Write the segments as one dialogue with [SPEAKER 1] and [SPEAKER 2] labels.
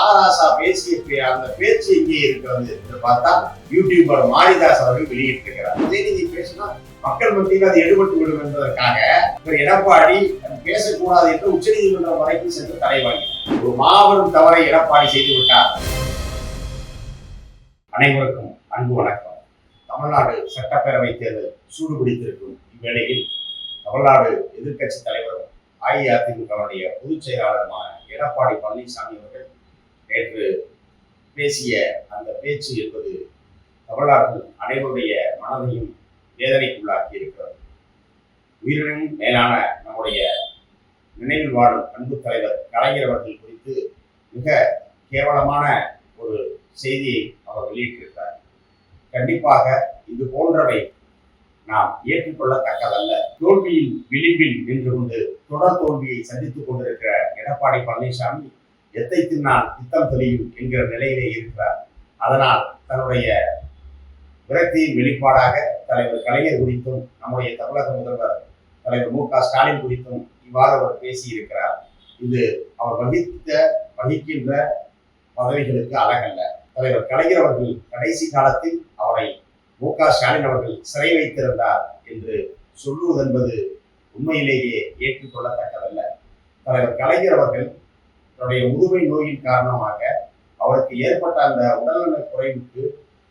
[SPEAKER 1] ஆராசா பேசிய அந்த பேச்சு இங்கே இருக்கிறது என்று பார்த்தா யூடியூபர் மாரிதாஸ் அவர்கள் வெளியிட்டிருக்கிறார். உதயநிதி பேசினா மக்கள் மத்தியில் அது எடுபட்டு விடும் என்பதற்காக ஒரு எடப்பாடி பேசக்கூடாது என்று உச்சநீதிமன்றம் வரைக்கும் சென்று தடை வாங்கினார். ஒரு மாபெரும் தவறை எடப்பாடி செய்து விட்டார். அனைவருக்கும் அன்பு வணக்கம். தமிழ்நாடு சட்டப்பேரவை தேர்தல் சூடுபிடித்திருக்கும் இவ்வேளையில் தமிழ்நாடு எதிர்க்கட்சி தலைவரும் அஇஅதிமுகவுடைய பொதுச் செயலாளருமான எடப்பாடி பழனிசாமி அவர்கள் நேற்று பேசிய அந்த பேச்சு என்பது தமிழர்கள் அனைவருடைய மனதையும் வேதனைக்குள்ளாக்கி இருக்கிறது. உயிரினும் மேலான நம்முடைய நினைவில் வாழும் அன்பு தலைவர் கலைஞர் அவர்கள் குறித்து மிக கேவலமான ஒரு செய்தியை அவர் வெளியிட்டிருக்கிறார். கண்டிப்பாக இது போன்றவை நாம் ஏற்றுக்கொள்ளத்தக்கதல்ல. தோல்வியின் விளிம்பில் நின்று கொண்டு தொடர் தோல்வியை சந்தித்துக் கொண்டிருக்கிற எடப்பாடி பழனிசாமி எத்தை தின்னால் பித்தம் தெளியும் என்கிற நிலையிலே இருக்கிறார். அதனால் தன்னுடைய விரக்தியின் வெளிப்பாடாக தலைவர் கலைஞர் குறித்தும் நம்முடைய தமிழக முதல்வர் தலைவர் மு.க.ஸ்டாலின் குறித்தும் இவ்வாறு அவர் பேசியிருக்கிறார். இது அவர் வகிக்கின்ற பதவிகளுக்கு அழகல்ல. தலைவர் கலைஞர் அவர்கள் கடைசி காலத்தில் அவரை மு.க.ஸ்டாலின் அவர்கள் சிறை வைத்திருந்தார் என்று சொல்லுவதென்பது உண்மையிலேயே ஏற்றுக்கொள்ளத்தக்கதல்ல. தலைவர் கலைஞர் அவர்கள் தன்னுடைய முதுமை நோயின் காரணமாக அவருக்கு ஏற்பட்ட அந்த உடல்நல குறைவுக்கு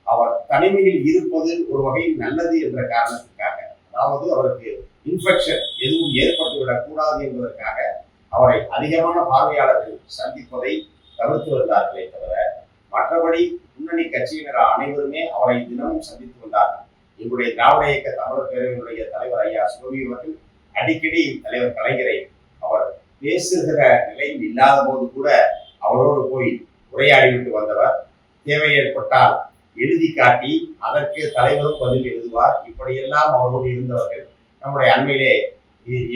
[SPEAKER 1] அவர் தனிமையில் இருப்பது ஒரு வகையில் நல்லது என்ற காரணத்திற்காக, அதாவது அவருக்கு இன்ஃபெக்ஷன் எதுவும் ஏற்பட்டுவிடக் கூடாது என்பதற்காக அவரை அதிகமான பார்வையாளர்கள் சந்திப்பதை தவிர்த்து வந்தார்களே தவிர, மற்றபடி முன்னணி கட்சியினர் அனைவருமே அவரை தினமும் சந்தித்து வந்தார்கள். எங்களுடைய திராவிட இயக்க தமிழர் பேரவையினுடைய தலைவர் ஐயா சிவவி அவர்கள் அடிக்கடி தலைவர் கலைஞரை அவர் பேசுகிற நிலையில் இல்லாத போது கூட அவரோடு போய் உரையாடிவிட்டு வந்தவர். தேவை ஏற்பட்டால் எழுதி காட்டி அதற்கு தலைவரும் பதில் எழுதுவார். இப்படியெல்லாம் அவரோடு இருந்தவர்கள் நம்முடைய அண்மையிலே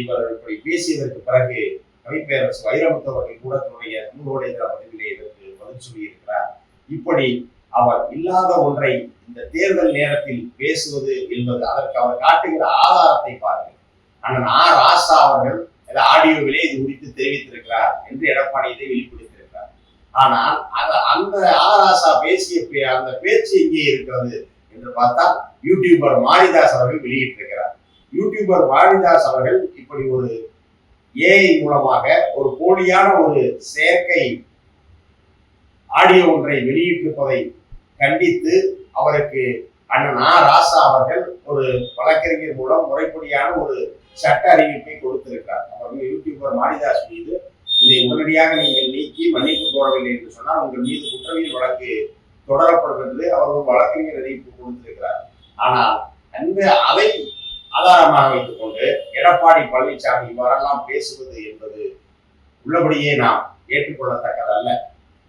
[SPEAKER 1] இவர் இப்படி பேசியதற்கு பிறகு கவிப்பேரரசு வைரமுத்து அவர்கள் கூட தன்னுடைய நூலோடைய பதிவிலே இதற்கு பதில் சொல்லியிருக்கிறார். இப்படி அவர் இல்லாத ஒன்றை இந்த தேர்தல் நேரத்தில் பேசுவது என்பது அதற்கு அவர் காட்டுகிற ஆதாரத்தை பாருங்கள். அண்ணன் ஆர் ராசா அவர்கள் ஆடியோவிலே இது குறித்து தெரிவித்திருக்கிறார் என்று எடப்பாடி இதை வெளிப்படுத்தியிருக்கிறார். ஆனால் அந்த ஆர் ராசா பேசிய அந்த பேச்சு எங்கே இருக்கிறது என்று பார்த்தால் யூடியூபர் மாரிதாஸ் அவர்கள் வெளியிட்டிருக்கிறார். யூடியூபர் மாரிதாஸ் அவர்கள் இப்படி ஒரு ஏஐ மூலமாக ஒரு போலியான ஒரு செயற்கை ஆடியோ ஒன்றை வெளியிட்டிருப்பதை கண்டித்து அவருக்கு அண்ணன் ஆர் ராசா அவர்கள் ஒரு வழக்கறிஞர் மூலம் முறைப்படியான ஒரு சட்ட அறிவிப்பை கொடுத்திருக்கிறார். அவர்கள் யூடியூபர் மாரிதாஸ் மீது இதை உடனடியாக நீங்கள் நீக்கி மன்னிப்பு கோரவில்லை என்று சொன்னால் உங்கள் மீது குற்றவியல் வழக்கு தொடரப்படும் என்று அவர் ஒரு வழக்கறிஞர் அறிவிப்பு கொடுத்திருக்கிறார். ஆனால் அதை ஆதாரமாக வைத்துக் கொண்டு எடப்பாடி பழனிசாமி இவ்வாறெல்லாம் பேசுவது என்பது உள்ளபடியே நாம் ஏற்றுக்கொள்ளத்தக்கதல்ல.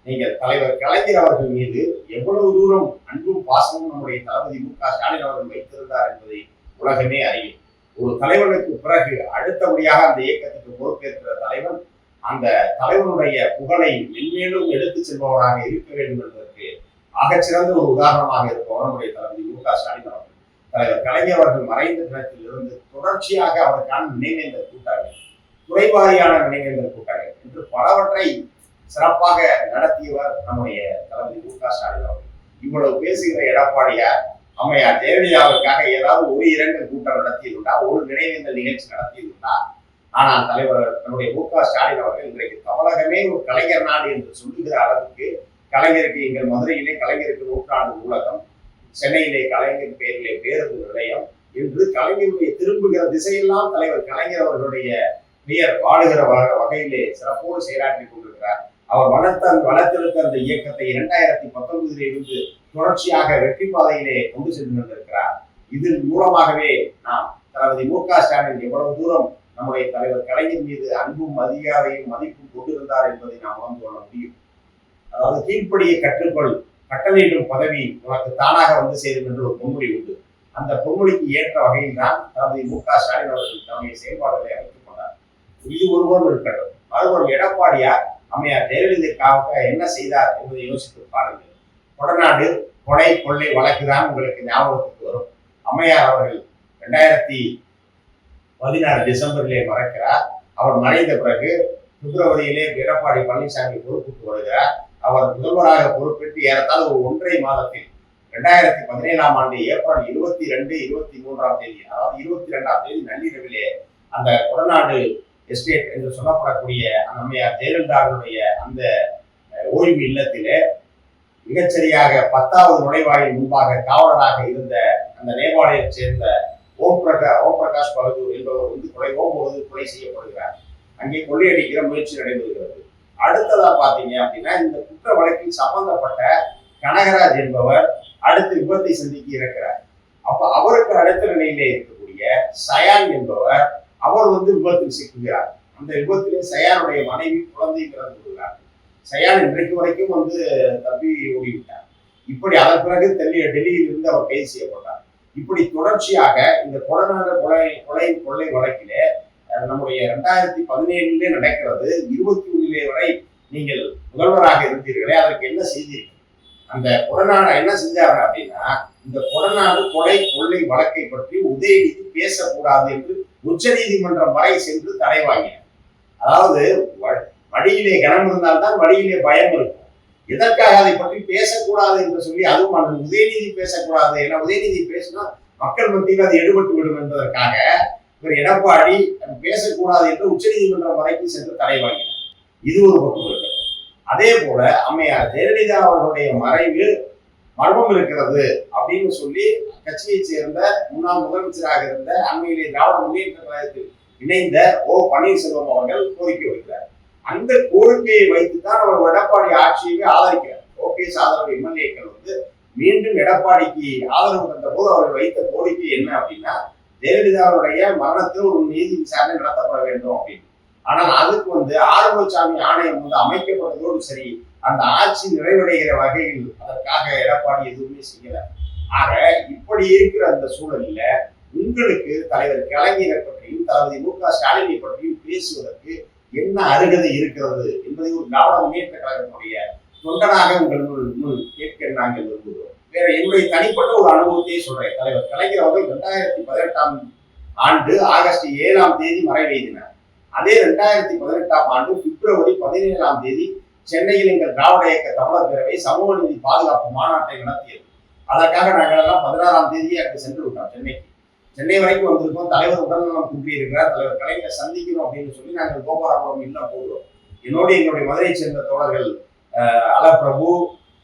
[SPEAKER 1] நீங்கள் தலைவர் கலைஞர் அவர்கள் மீது எவ்வளவு தூரம் அன்பும் பாசமும் நம்முடைய தளபதி மு.க.ஸ்டாலின் அவர்கள் வைத்திருந்தார் என்பதை உலகமே அறியும். ஒரு தலைவனுக்கு பிறகு அடுத்தபடியாக அந்த இயக்கத்துக்கு பொறுப்பேற்கிற தலைவன் அந்த தலைவனுடைய புகழை மென்மேலும் எடுத்து செல்பவராக இருக்க வேண்டும் என்பதற்கு ஆகச்சிறந்த ஒரு உதாரணமாக இருப்பவர் நம்முடைய தளபதி மு.க.ஸ்டாலின் அவர்கள். தலைவர் கலைஞர் அவர்கள் மறைந்த தினத்தில் இருந்து தொடர்ச்சியாக அவருக்கான நினைவேந்தல் கூட்டங்கள், துறைவாரியான நினைவேந்தல் கூட்டங்கள் என்று பலவற்றை சிறப்பாக நடத்தியவர் நம்முடைய தளபதி மு.க.ஸ்டாலின் அவர்கள். இவ்வளவு பேசுகிற எடப்பாடியார் அம்மையார் ஜெயலலிதாவிற்காக ஏதாவது ஒரு இரங்கல் கூட்டம் நடத்தியதுண்டா, ஒரு நினைவேந்தல் நிகழ்ச்சி நடத்தியதுண்டா? ஆனால் தலைவர் நம்முடைய மு.க.ஸ்டாலின் அவர்கள் இன்றைக்கு தமிழகமே ஒரு கலைஞர் நாடு என்று சொல்லுகிற அளவுக்கு கலைஞருக்கு எங்கள் மதுரையிலே கலைஞருக்கு நூற்றாண்டு நூலகம், சென்னையிலே கலைஞர் பெயரிலே பேருந்து நிலையம் என்று கலைஞருடைய திரும்புகிற திசையெல்லாம் தலைவர் கலைஞர் அவர்களுடைய பெயர் வாழுகிற வகையிலே சிறப்போடு செயலாற்றி கொண்டிருக்கிறார். அவர் வளர்த்தெடுத்த அந்த இயக்கத்தை 2019 இருந்து தொடர்ச்சியாக வெற்றி பாதையிலே கொண்டு சென்று வந்திருக்கிறார். இதன் மூலமாகவே நாம் தளபதி மு.க.ஸ்டாலின் எவ்வளவு தூரம் நம்முடைய தலைவர் கலைஞர் மீது அன்பும் மரியாதையும் மதிப்பும் கொண்டிருந்தார் என்பதை நாம் உணர்ந்து கொள்ள முடியும். அதாவது கீழ்ப்படியை கற்றுக்கொள், கட்டளையிடும் பதவி உனக்கு தானாக வந்து சேரும் என்று ஒரு பொன்மொழி உண்டு. அந்த பொன்மொழிக்கு ஏற்ற வகையில் தான் தளபதி மு.க.ஸ்டாலின் அவர்கள் தன்னுடைய செயல்பாடுகளை அமைத்துக் கொண்டார். இது ஒருவரும் இருக்கட்டும். மறுபுறம் எடப்பாடியார் அம்மையார் ஜெயலலிதாவுக்காக என்ன செய்தார் என்பதை யோசித்து பாருங்கள். கொடநாடு கொலை கொள்ளை வழக்குதான் உங்களுக்கு ஞாபகத்துக்கு வரும். அம்மையார் அவர்கள் 2016 டிசம்பரிலே மறைக்கிறார். அவர் மறைந்த பிறகு பிப்ரவரியிலே எடப்பாடி பழனிசாமி பொறுப்புக்கு வருகிறார். அவர் முதல்வராக பொறுப்பேற்று ஏறத்தாழ ஒரு 1.5 மாதத்தில் 2017ஆம் ஆண்டு ஏப்ரல் 22, 23ஆம் தேதி, அதாவது 22ஆம் தேதி நள்ளிரவிலே அந்த கொடநாடு எஸ்டேட் என்று சொல்லப்படக்கூடிய அம்மையார் ஜெயலலிதாவுடைய அந்த ஓய்வு இல்லத்திலே மிகச்சரியாக 10வது நுழைவாயில் முன்பாக காவலராக இருந்த அந்த நேபாளையைச் சேர்ந்த ஓம் பிரகாஷ் பகதூர் என்பவர் கொலை செய்யப்படுகிறார். அங்கே கொள்ளையடிக்கிற முயற்சி நடைபெறுகிறது. அடுத்ததா பாத்தீங்க அப்படின்னா, இந்த குற்ற வழக்கில் சம்பந்தப்பட்ட கனகராஜ் என்பவர் அடுத்து விபத்தை சந்திக்க இருக்கிறார். அப்ப அவருக்கு அடுத்த நிலையிலே இருக்கக்கூடிய சயான் என்பவர் அவர் விபத்தில் சிக்குகிறார். அந்த விபத்திலே சயானுடைய மனைவி குழந்தை பிறந்து கொள்கிறார். சயான் இன்றைக்கு வரைக்கும் தப்பி ஓடிவிட்டார். இப்படி அதன் பிறகு டெல்லியில் இருந்து அவர் கைது செய்யப்பட்டார். இப்படி தொடர்ச்சியாக இந்த கொடநாடு கொள்ளை வழக்கிலே நம்முடைய 2017 நடக்கிறது. 21 வரை நீங்கள் முதல்வராக இருந்தீர்களே, அதற்கு என்ன செய்தீர்கள்? அந்த கொடநாடு என்ன செஞ்சாங்க அப்படின்னா, இந்த கொடநாடு கொள்ளை வழக்கை பற்றி உதயநிதி பேசக்கூடாது என்று உச்ச நீதிமன்றம் வரை சென்று தடை வாங்கினார். அதாவது வழியிலே கனம் இருந்தால்தான் வழியிலே பயம் இருக்கும். எதற்காக அதை பற்றி பேசக்கூடாது என்று சொல்லி, அதுவும் அந்த உதயநிதி பேசக்கூடாது, ஏன்னா உதயநிதி பேசினா மக்கள் மத்தியில் அது எடுபட்டு விடும் என்பதற்காக இவர் எடப்பாடி பேசக்கூடாது என்று உச்ச நீதிமன்றம் வரைக்கும் சென்று தடை வாங்கினார். இது ஒரு பக்கம் இருக்கு. அதே போல அம்மையார் ஜெயலலிதா அவர்களுடைய மறைவு மர்மம் இருக்கிறது அப்படின்னு சொல்லி கட்சியை சேர்ந்த முன்னாள் முதலமைச்சராக இருந்த அண்மையிலே திராவிட முன்னேற்ற கழகத்தில் இணைந்த பன்னீர்செல்வம் அவர்கள் கோரிக்கை வைக்கிறார். அந்த கோரிக்கையை வைத்துத்தான் அவர் எடப்பாடி ஆட்சியவே ஆதரிக்கிறார். ஓபிஎஸ் ஆதரவு எம்எல்ஏக்கள் மீண்டும் எடப்பாடிக்கு ஆதரவு தந்த போது அவர்கள் வைத்த கோரிக்கை என்ன அப்படின்னா, ஜெயலலிதாவுடைய மரணத்தில் ஒரு நீதி விசாரணை நடத்தப்பட வேண்டும் அப்படின்னு. ஆனால் அதுக்கு ஆறுமுகசாமி ஆணையம் அமைக்கப்பட்டதோடு சரி, அந்த ஆட்சி நிறைவடைகிற வகையில் அதற்காக எடப்பாடி எதுவுமே செய்யல. ஆக இப்படி இருக்கிற அந்த சூழலில் உங்களுக்கு தலைவர் கலைஞரை பற்றியும் தளபதி மு.க. ஸ்டாலினை பற்றியும் பேசுவதற்கு என்ன அருகதை இருக்கிறது என்பதை ஒரு திராவிட முன்னேற்ற கழகத்தினுடைய தொண்டனாக உங்கள் முன் கேட்க நாங்கள் விரும்புகிறோம். வேற என்னுடைய தனிப்பட்ட ஒரு அனுபவத்தையே சொல்றேன். தலைவர் கலைஞர் அவர்கள் 2018ஆம் ஆண்டு ஆகஸ்ட் 7ஆம் தேதி மறைவெய்தினார். அதே 2018ஆம் ஆண்டு பிப்ரவரி 17ஆம் தேதி சென்னையில் எங்கள் திராவிட இயக்க தமிழர் பேரவை சமூக நீதி பாதுகாப்பு மாநாட்டை நடத்தியது. அதற்காக நாங்கள் எல்லாம் 16ஆம் தேதியே அங்கு சென்று விட்டோம். சென்னை வரைக்கும் வந்திருக்கோம். தலைவர் உடல்நலம் குன்றி இருக்கிறார், தலைவர் கலைஞரை சந்திக்கணும் அப்படின்னு சொல்லி நாங்கள் கோபாலபுரம் இல்லம் போகிறோம். என்னோடு எங்களுடைய மதுரையை சேர்ந்த தோழர்கள் அலப்பிரபு,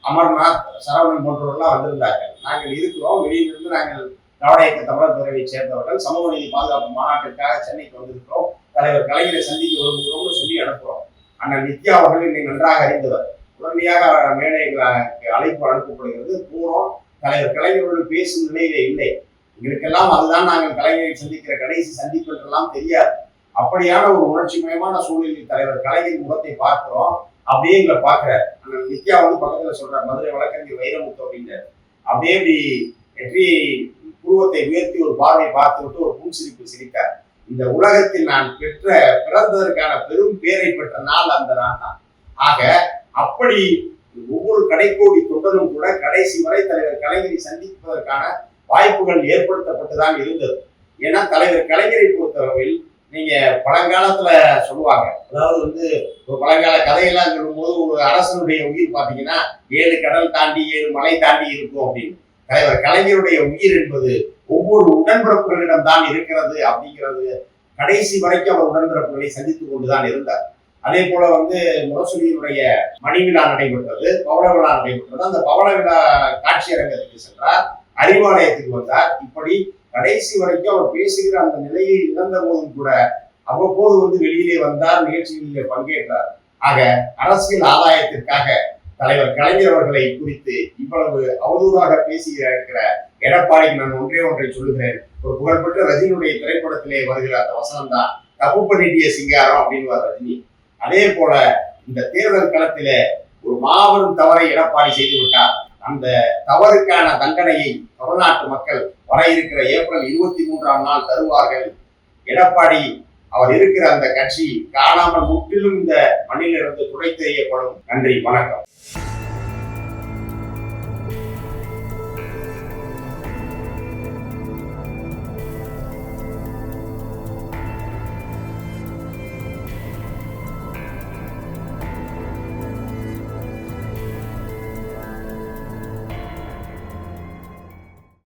[SPEAKER 1] அமர்நாத், சரவணன் போன்றவர்கள்லாம் வந்திருந்தார்கள். நாங்கள் இருக்கிறோம். வெளியிலிருந்து நாங்கள் திராவிட இயக்க தமிழர் பேரவையை சேர்ந்தவர்கள் சமூக நீதி பாதுகாப்பு மாநாட்டிற்காக சென்னைக்கு வந்திருக்கிறோம். தலைவர் கலைஞரை சந்திக்க விரும்புகிறோம்னு சொல்லி அனுப்புகிறோம். அண்ணன் நித்யா அவர்கள் என்னை நன்றாக அறிந்தவர். உடனடியாக மேடைகளுக்கு அழைப்பு அனுப்பப்படுகிறது. போறோம். தலைவர் கலைஞர்கள் பேசும் நிலையிலே இல்லை. எங்களுக்கெல்லாம் அதுதான் நாங்கள் கலைஞரை சந்திக்கிற கடைசி சந்திப்பு என்றெல்லாம் தெரியாது. அப்படியான ஒரு உணர்ச்சி மயமான சூழலில் தலைவர் கலைஞர் முகத்தை பார்க்கிறோம். அப்படியே எங்களை பார்க்கிறார். நித்யா பக்கத்துல சொல்றார், மதுரை வழக்கறிஞர் வைரமுத்து அப்படின்றார். அப்படியே இப்படி வெற்றி புருவத்தை உயர்த்தி ஒரு பார்வை பார்த்து விட்டு ஒரு புன்சிரிப்பு சிரித்தார். இந்த உலகத்தில் நான் பிறந்ததற்கான பெரும் பேரை பெற்ற நாள் அந்த நாள் தான். ஆக அப்படி ஒவ்வொரு கடைக்கோடி தொண்டரும் கூட கடைசி வரை தலைவர் கலைஞரை சந்திப்பதற்கான வாய்ப்புகள் ஏற்படுத்தப்பட்டுதான் இருந்தது. ஏன்னா தலைவர் கலைஞரை பொறுத்தளவில் நீங்க பழங்காலத்துல சொல்லுவாங்க, அதாவது ஒரு பழங்கால கதையெல்லாம் சொல்லும் போது ஒரு அரசனுடைய உயிர் பாத்தீங்கன்னா 7 கடல் தாண்டி 7 மலை தாண்டி இருக்கும் அப்படின்னு. தலைவர் கலைஞருடைய உயிர் என்பது ஒவ்வொரு உடன்பிறப்புகளிடம் தான் இருக்கிறது அப்படிங்கிறது கடைசி வரைக்கும் அவர் உடன்பிறப்புகளை சந்தித்துக் கொண்டுதான் இருந்தார். அதே போல முரசொலியினுடைய மணி விழா நடைபெற்றது, பவள விழா நடைபெற்றது. அந்த பவள விழா காட்சி அரங்கத்துக்கு சென்றார், அறிவாலயத்துக்கு வந்தார். இப்படி கடைசி வரைக்கும் அவர் பேசுகிற அந்த நிலையை இழந்த போதும் கூட அவ்வப்போது வெளியிலே வந்தார், நிகழ்ச்சிகளிலே பங்கேற்றார். ஆக அரசியல் ஆதாயத்திற்காக தலைவர் கலைஞர் அவர்களை குறித்து இவ்வளவு அவதூறாக பேசியிருக்கிற எடப்பாடிக்கு நான் ஒன்றை சொல்லுகிறேன். ஒரு புகழ்பெற்ற ரஜினியுடைய திரைப்படத்திலே வருகிற அந்த வசனம் தான் தப்பு பண்ணிட்டிய சிங்காரம் அப்படின்னு ரஜினி. அதே போல இந்த தேர்தல் களத்திலே ஒரு மாபெரும் தவறை எடப்பாடி செய்து விட்டார். அந்த தவறுக்கான தண்டனையை தமிழ்நாட்டு மக்கள் வர இருக்கிற ஏப்ரல் 23ஆம் நாள் தருவார்கள். எடப்பாடி அவர் இருக்கிற அந்த கட்சி காணாமல் முற்றிலும் இந்த மண்ணிலிருந்து துடைத்தெறியப்படும். நன்றி, வணக்கம்.